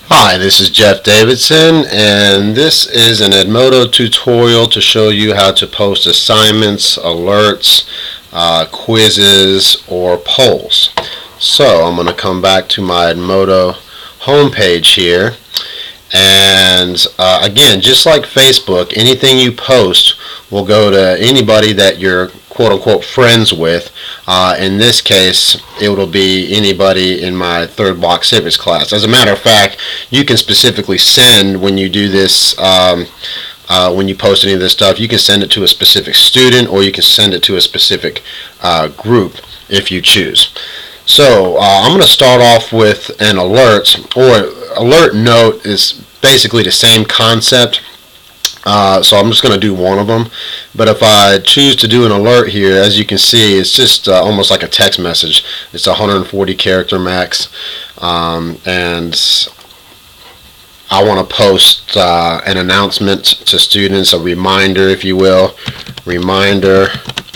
Hi, this is Jeff Davidson, and this is an Edmodo tutorial to show you how to post assignments, alerts, quizzes, or polls. So I'm going to come back to my Edmodo homepage here, and again, just like Facebook, anything you post will go to anybody that you're quote-unquote friends with. In this case, it will be anybody in my third block civics class. As a matter of fact, you can specifically send, when you do this, when you post any of this stuff, you can send it to a specific student, or you can send it to a specific group if you choose. So I'm going to start off with an alert, or alert note is basically the same concept. So I'm just going to do one of them. But if I choose to do an alert here, as you can see, it's just almost like a text message. It's 140 character max. And I want to post an announcement to students, a reminder, if you will. Reminder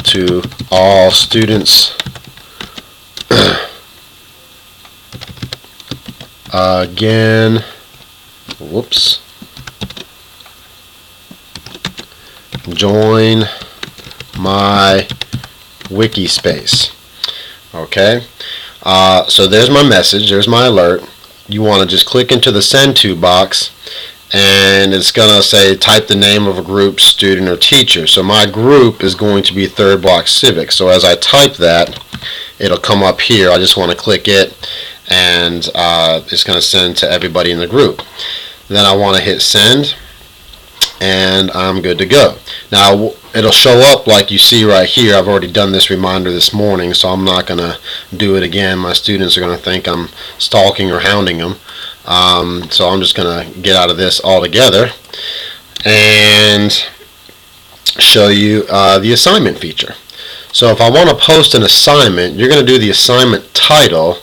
to all students. Again, whoops. Join my wiki space. Okay, so there's my message, there's my alert. You want to just click into the send to box, and it's going to say type the name of a group, student, or teacher. So my group is going to be third block civics. So as I type that, it'll come up here. I just want to click it, and it's going to send to everybody in the group. Then I want to hit send, and I'm good to go. Now it'll show up like you see right here. I've already done this reminder this morning, so I'm not going to do it again. My students are going to think I'm stalking or hounding them. So I'm just going to get out of this altogether and show you the assignment feature. So if I want to post an assignment, you're going to do the assignment title.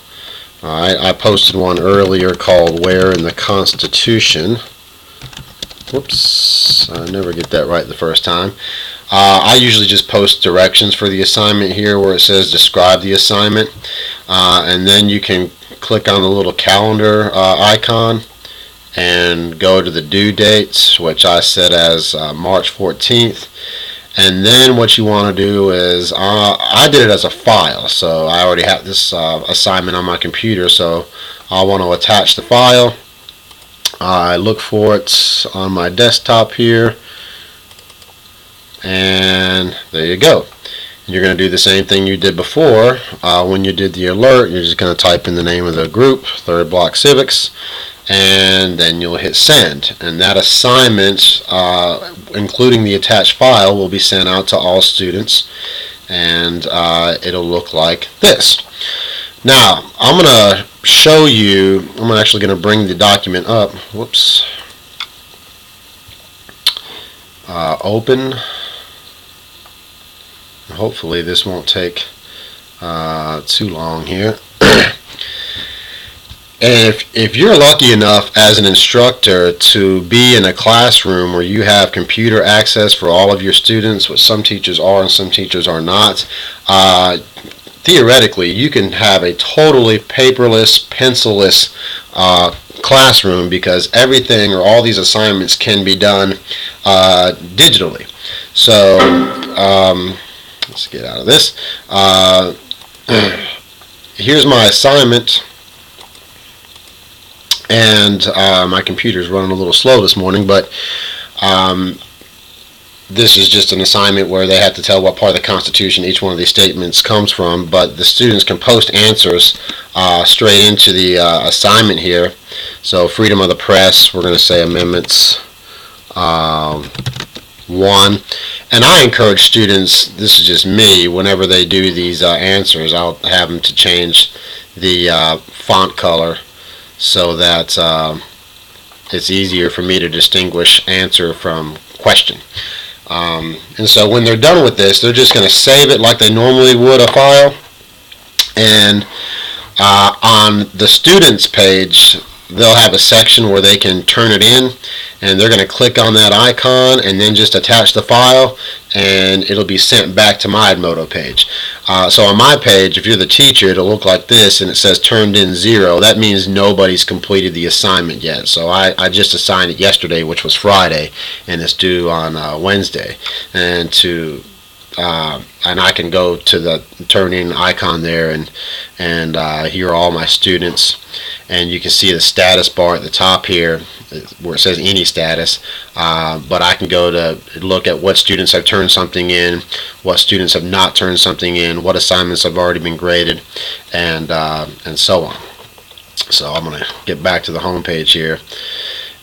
Alright, I posted one earlier called Where in the Constitution. Whoops, I never get that right the first time. I usually just post directions for the assignment here where it says describe the assignment, and then you can click on the little calendar icon and go to the due dates, which I set as March 14th. And then what you want to do is, I did it as a file, so I already have this assignment on my computer, so I want to attach the file. I look for it on my desktop here, and there you go. You're going to do the same thing you did before. When you did the alert, you're just going to type in the name of the group, third block civics, and then you'll hit send, and that assignment, including the attached file, will be sent out to all students, and it'll look like this. Now I'm going to show you, I'm actually going to bring the document up. Whoops. Open. Hopefully this won't take too long here. And if you're lucky enough as an instructor to be in a classroom where you have computer access for all of your students, which some teachers are and some teachers are not, theoretically you can have a totally paperless, pencil-less classroom, because everything, or all these assignments, can be done digitally. So let's get out of this. Here's my assignment. And my computer's running a little slow this morning, but this is just an assignment where they have to tell what part of the Constitution each one of these statements comes from, but the students can post answers straight into the assignment here. So freedom of the press, we're going to say amendments 1. And I encourage students, this is just me, whenever they do these answers, I'll have them to change the font color so that it's easier for me to distinguish answer from question. And so when they're done with this, they're just going to save it like they normally would a file. And on the students page, they'll have a section where they can turn it in, and they're going to click on that icon and then just attach the file, and it'll be sent back to my Edmodo page. So on my page, if you're the teacher, it'll look like this, and it says turned in 0. That means nobody's completed the assignment yet. So I just assigned it yesterday, which was Friday, and it's due on Wednesday. And I can go to the turn in icon there, and here are all my students, and you can see the status bar at the top here where it says any status, but I can go to look at what students have turned something in, what students have not turned something in, what assignments have already been graded, and so on. So I'm going to get back to the home page here,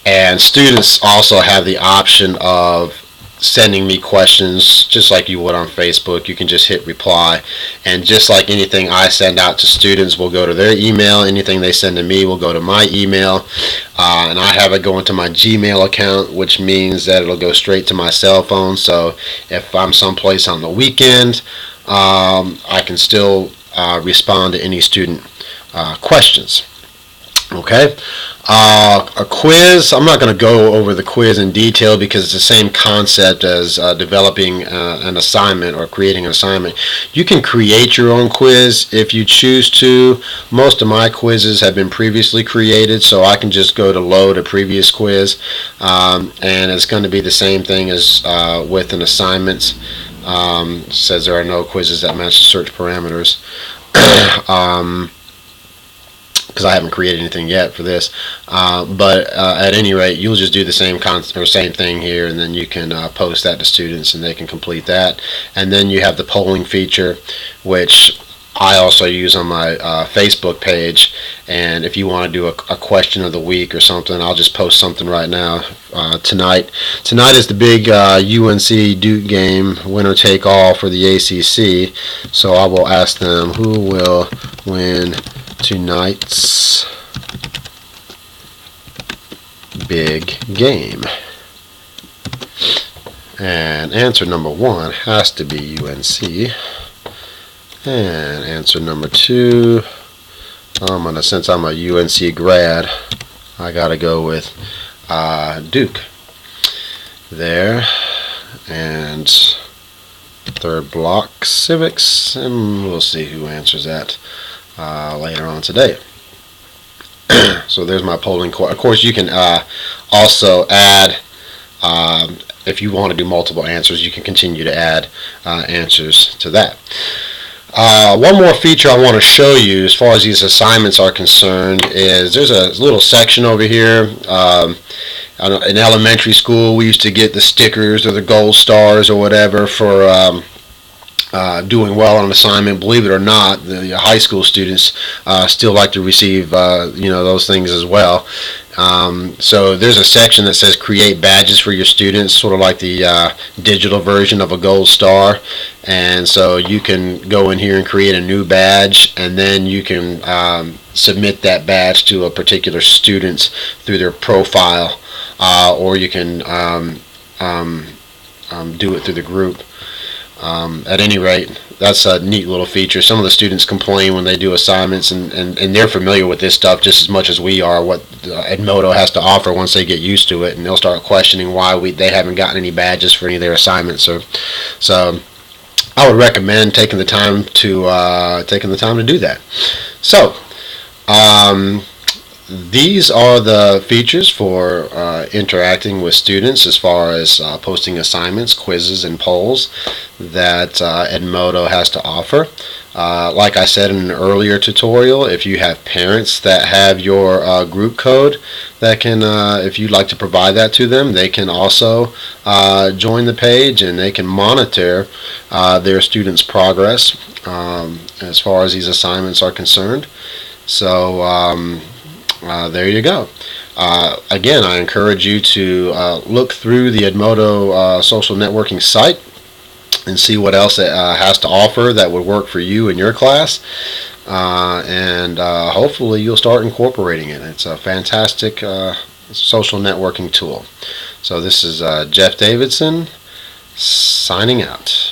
and students also have the option of sending me questions just like you would on Facebook. You can just hit reply, and just like anything I send out to students will go to their email, anything they send to me will go to my email, and I have it go into my Gmail account, which means that it'll go straight to my cell phone. So if I'm someplace on the weekend, I can still respond to any student questions. Okay, a quiz. I'm not going to go over the quiz in detail because it's the same concept as developing an assignment or creating an assignment. You can create your own quiz if you choose to. Most of my quizzes have been previously created, so I can just go to load a previous quiz, and it's going to be the same thing as with an assignment. It says there are no quizzes that match the search parameters. Because I haven't created anything yet for this, but at any rate, you'll just do the same same thing here, and then you can post that to students, and they can complete that. And then you have the polling feature, which I also use on my Facebook page. And if you want to do a question of the week or something, I'll just post something right now. Tonight is the big UNC Duke game, winner take all for the ACC. So I will ask them who will win tonight's big game, and answer number 1 has to be UNC, and answer number 2, since I'm a UNC grad, I gotta go with Duke there. And third block, civics, and we'll see who answers that later on today. So there's my polling. Of course, you can also add, if you want to do multiple answers, you can continue to add answers to that. One more feature I want to show you as far as these assignments are concerned is there's a little section over here. In elementary school, we used to get the stickers or the gold stars or whatever for doing well on an assignment. Believe it or not, the high school students still like to receive those things as well. So there's a section that says create badges for your students, sort of like the digital version of a gold star. And so you can go in here and create a new badge, and then you can submit that badge to a particular student through their profile, or you can do it through the group. At any rate, that's a neat little feature. Some of the students complain when they do assignments, and they're familiar with this stuff just as much as we are, what Edmodo has to offer once they get used to it, and they'll start questioning why they haven't gotten any badges for any of their assignments. So I would recommend taking the time to do that. So these are the features for interacting with students as far as posting assignments, quizzes, and polls that Edmodo has to offer. Like I said in an earlier tutorial, if you have parents that have your group code that can, if you'd like to provide that to them, they can also join the page, and they can monitor their students' progress as far as these assignments are concerned. So there you go. Again, I encourage you to look through the Edmodo social networking site and see what else it has to offer that would work for you in your class, and hopefully you'll start incorporating it. It's a fantastic social networking tool. So this is Jeff Davidson signing out.